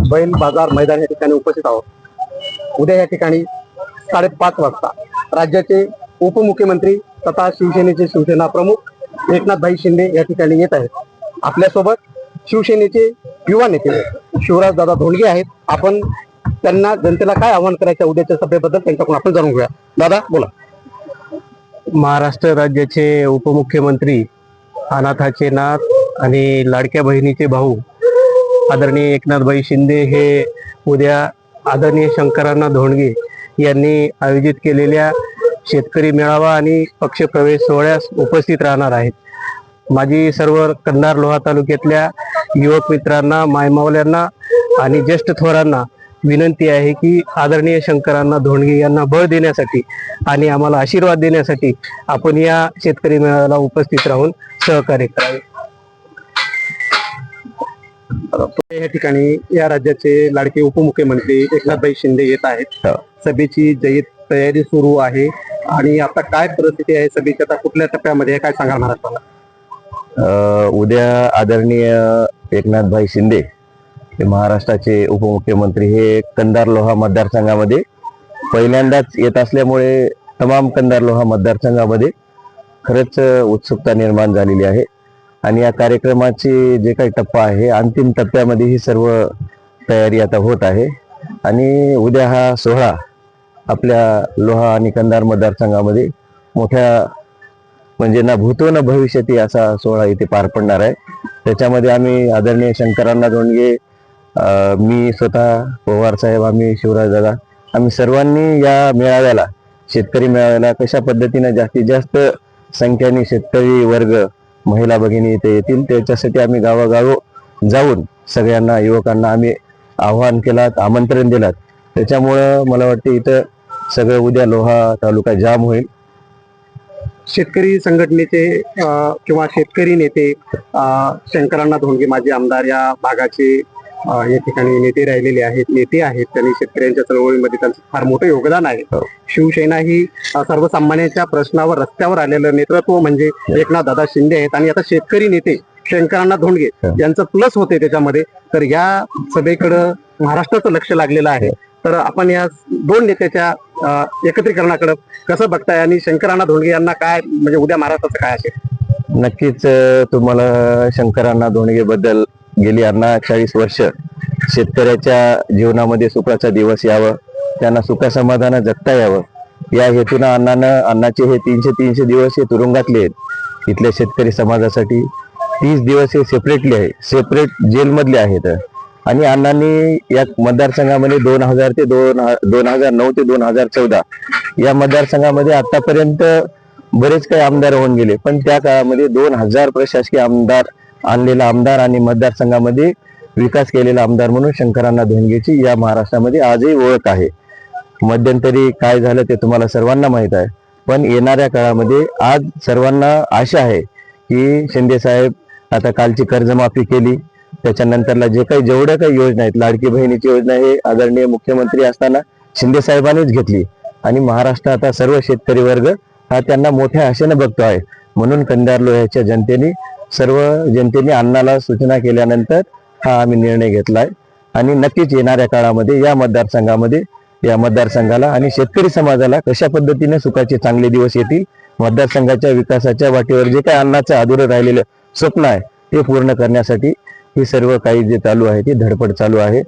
बैल बाजार मैदान या ठिकाणी उपस्थित आहोत. उद्या या ठिकाणी 5:30 वाजता राज्याचे उपमुख्यमंत्री तथा शिवसेनेचे शिवसेना प्रमुख एकनाथभाई शिंदे या ठिकाणी येत आहेत. आपल्यासोबत शिवसेनेचे युवा नेते शिवराजदादा धोंडगे आहेत. आपण त्यांना जनतेला काय आवाहन करायचं उद्याच्या सभेबद्दल त्यांच्याकडून आपण जाणून घेऊया. दादा बोला. महाराष्ट्र राज्याचे उपमुख्यमंत्री, अनाथाचे नाथ आणि लाडक्या बहिणीचे भाऊ आदरणीय एकनाथभाई शिंदे हे उद्या आदरणीय शंकरांना धोंडगे यांनी आयोजित केलेल्या शेतकरी मेळावा आणि पक्षप्रवेश सोहळ्यास उपस्थित राहणार आहेत. माझी सर्व कंधार लोहा तालुक्यातल्या युवक मित्रांना, मायमावल्यांना आणि ज्येष्ठ थोरांना विनंती आहे की आदरणीय शंकरांना धोंडगे यांना बळ देण्यासाठी आणि आम्हाला आशीर्वाद देण्यासाठी आपण या शेतकरी मेळाव्याला उपस्थित राहून सहकार्य करावे. या ठिकाणी या राज्याचे लाडके उपमुख्यमंत्री एकनाथभाई शिंदे येत आहेत. सभेची जय्यत तयारी सुरू आहे आणि आता काय परिस्थिती आहे सभेची, आता कुठल्या टप्प्यामध्ये काय सांगा महाराष्ट्राला? उद्या आदरणीय एकनाथभाई शिंदे हे महाराष्ट्राचे उपमुख्यमंत्री हे कंधार लोहा मतदारसंघामध्ये पहिल्यांदाच येत असल्यामुळे तमाम कंधार लोहा मतदारसंघामध्ये खरंच उत्सुकता निर्माण झालेली आहे. आणि या कार्यक्रमाची जे काही टप्पा आहे, अंतिम टप्प्यामध्ये ही सर्व तयारी आता होत आहे. आणि उद्या हा सोहळा आपल्या लोहा आणि कंधार मतदारसंघामध्ये मोठ्या म्हणजे ना भूतो न भविष्यती असा सोहळा इथे पार पडणार आहे. त्याच्यामध्ये आम्ही आदरणीय शंकरांना धोंडगे, मी स्वतः पवार साहेब, आम्ही शिवराजदादा, आम्ही सर्वांनी या मेळाव्याला, शेतकरी मेळाव्याला कशा पद्धतीने जास्तीत जास्त संख्येने शेतकरी वर्ग, महिला भगिनी इथे येतील त्याच्यासाठी आम्ही गावागाव जाऊन सगळ्यांना युवकांना आम्ही आव्हान केलात, आमंत्रण दिलात. त्याच्यामुळं मला वाटतं इथं सगळं उद्या लोहा तालुका जाम होईल. शेतकरी संघटनेचे किंवा शेतकरी नेते शंकरांना धोंडगे माजी आमदार या भागाचे या ठिकाणी नेते राहिलेले आहेत, नेते आहेत. त्यांनी शेतकऱ्यांच्या चळवळीमध्ये त्यांचं फार मोठं योगदान आहे. शिवसेना ही सर्वसामान्यांच्या प्रश्नावर रस्त्यावर आलेलं नेतृत्व म्हणजे एकनाथदादा शिंदे आहेत. आणि आता शेतकरी नेते शंकरांना धोंडगे यांचं प्लस होते त्याच्यामध्ये. तर या सभेकडं महाराष्ट्राचं लक्ष लागलेलं आहे. तर आपण या दोन नेत्याच्या एकत्रीकरणाकडे कसं बघताय आणि शंकरांना धोंडगे यांना काय म्हणजे उद्या महाराष्ट्राचं काय असेल? नक्कीच तुम्हाला शंकरांना धोंडगे बद्दल गेली 40 वर्ष शेतकऱ्याच्या जीवनामध्ये सुखाचा दिवस यावं, त्यांना सुखा समाधान जगता यावं या हेतून अण्णाचे हे 300 दिवस हे तुरुंगातले आहेत. इथल्या शेतकरी समाजासाठी 30 दिवस हे सेपरेटली आहे, सेपरेट जेलमधले आहेत. आणि अण्णांनी या मतदारसंघामध्ये 2009 ते 2014 या मतदारसंघामध्ये आतापर्यंत बरेच काही आमदार होऊन गेले, पण त्या काळामध्ये 2000 प्रशासकीय आमदार आणलेला आमदार आणि मतदारसंघामध्ये विकास केलेला आमदार म्हणून शंकरांना धोंडगेची या महाराष्ट्रामध्ये आजही ओळख आहे. मध्यंतरी काय झालं ते तुम्हाला सर्वांना माहित आहे. पण येणाऱ्या काळामध्ये आज सर्वांना आशा आहे की शिंदे साहेब आता कालची कर्जमाफी केली, त्याच्यानंतरला जेवढ्या काही योजना आहेत, लाडकी बहिणीची योजना हे आदरणीय मुख्यमंत्री असताना शिंदे साहेबांनीच घेतली. आणि महाराष्ट्र आता सर्व शेतकरी वर्ग हा त्यांना मोठ्या आशेने बघतो आहे. म्हणून कंधार लोह्याच्या सर्व जनतेने अण्णाला सूचना केल्यानंतर हा आम्ही निर्णय घेतलाय. आणि नक्कीच येणाऱ्या काळामध्ये या मतदारसंघाला आणि शेतकरी समाजाला कशा पद्धतीने सुखाचे चांगले दिवस येतील, मतदारसंघाच्या विकासाच्या वाटेवर जे काही अण्णाचं अधुरं राहिलेलं स्वप्न आहे ते पूर्ण करण्यासाठी हे सर्व काही जे चालू आहे ते धडपड चालू आहे.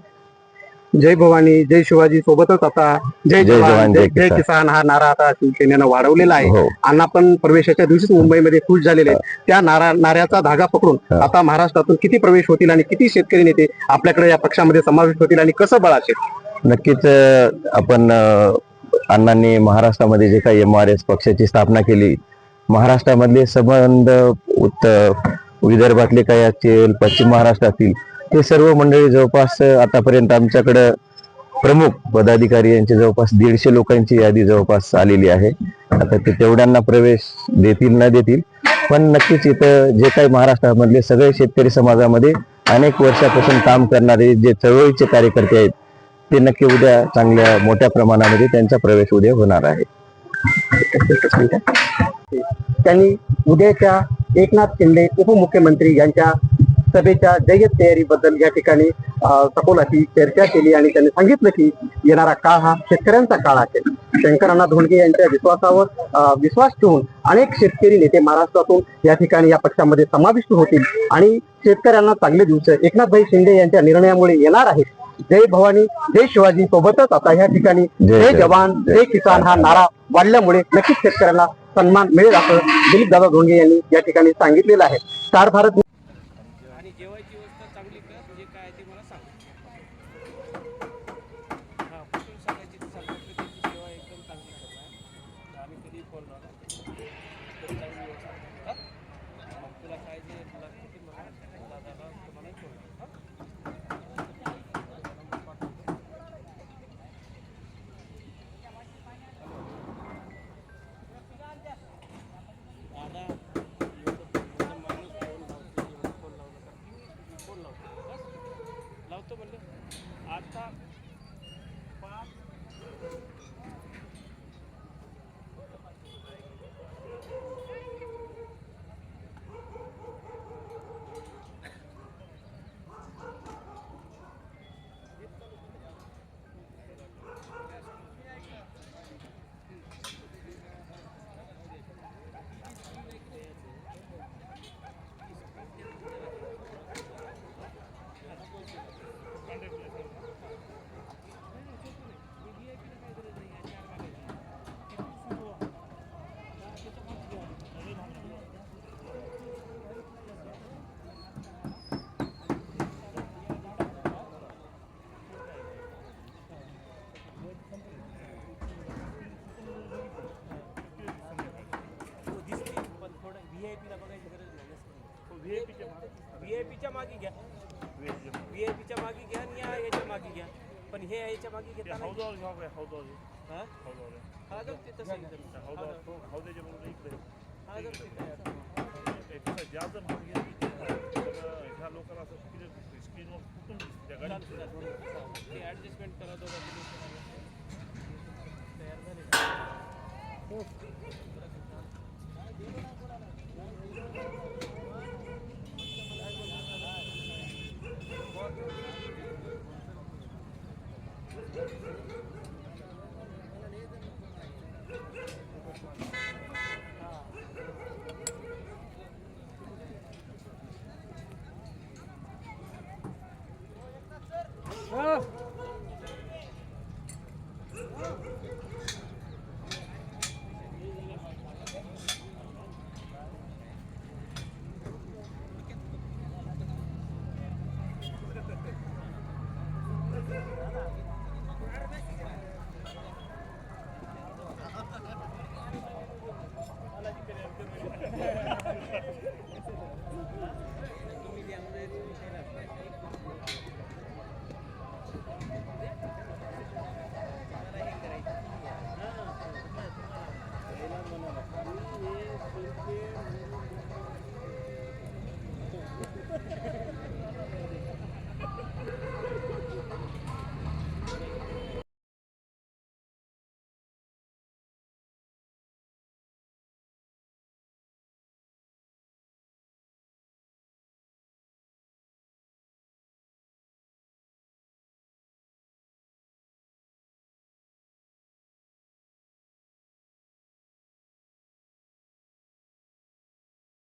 जय भवानी, जय शिवाजी सोबतच आता जय जवान जय किसान हा नारा आता शिवसेनेनं वाढवलेला आहे. अण्णा पण प्रवेशाच्या दिवशीच मुंबईमध्ये खुश झालेले. त्या नाऱ्याचा धागा पकडून आता महाराष्ट्रातून किती प्रवेश होतील आणि किती शेतकरी नेते आपल्याकडे या पक्षामध्ये समावेश होतील आणि कसं बळ असेल? नक्कीच आपण अण्णांनी महाराष्ट्रामध्ये जे काही MRS पक्षाची स्थापना केली, महाराष्ट्रामधले संबंध विदर्भातले काही असतील, पश्चिम महाराष्ट्रातील ते सर्व मंडळी जवळपास आतापर्यंत आमच्याकडं प्रमुख पदाधिकारी यांची जवळपास 150 लोकांची यादी जवळपास आलेली आहे. आता ते तेवढ्यांना प्रवेश देतील न देतील, पण नक्कीच इथं जे काही महाराष्ट्रामधले सगळे शेतकरी समाजामध्ये अनेक वर्षापासून काम करणारे जे चळवळीचे कार्यकर्ते आहेत ते नक्की उद्या चांगल्या मोठ्या प्रमाणामध्ये त्यांचा प्रवेश उद्या होणार आहे. त्यांनी उद्याच्या एकनाथ शिंदे उपमुख्यमंत्री यांच्या सभेच्या जय्यत तयारीबद्दल या ठिकाणी सखोलाची चर्चा केली आणि त्यांनी सांगितलं की येणारा काळ हा शेतकऱ्यांचा काळ असेल. शंकरांना धोंडगे यांच्या विश्वासावर विश्वास ठेवून अनेक शेतकरी नेते महाराष्ट्रातून या ठिकाणी या पक्षामध्ये समाविष्ट होतील आणि शेतकऱ्यांना चांगले दिवस एकनाथभाई शिंदे यांच्या निर्णयामुळे येणार आहेत. जय भवानी जय शिवाजी सोबतच आता या ठिकाणी जय जवान जय किसान हा नारा वाढल्यामुळे नक्कीच शेतकऱ्यांना सन्मान मिळेल असं दिलीप दादा धोंडगे यांनी या ठिकाणी सांगितलेलं आहे. स्टार भारत आणि जेवायची व्यवस्था चांगली कर, जे काय आहे ते मला सांग. हां, कुठून सांगायची ती सांग. फक्त त्यांची सेवा एकदम चांगली करणार. आम्ही कधी फोन लावला एकदम चांगली व्यवस्था कर. हां, मग तुला काय जे लागतं ते मला दादाला तुम्हाला फोन लाव. हां, दादा एवढं माणूस फोन लावतो, एवढं फोन लावलं का फोन लावतो बस लावतो म्हणलं आता 5 व्हीआयपीच्या मागे घ्या, व्हीआयपीच्या मागे घ्या आणि याच्या मागे घ्या. पण हे याच्या मागे घेता नाही. हां हा जर ते तसं हा जर ते ॲडजस्टमेंट करा दोघा तयार झाले.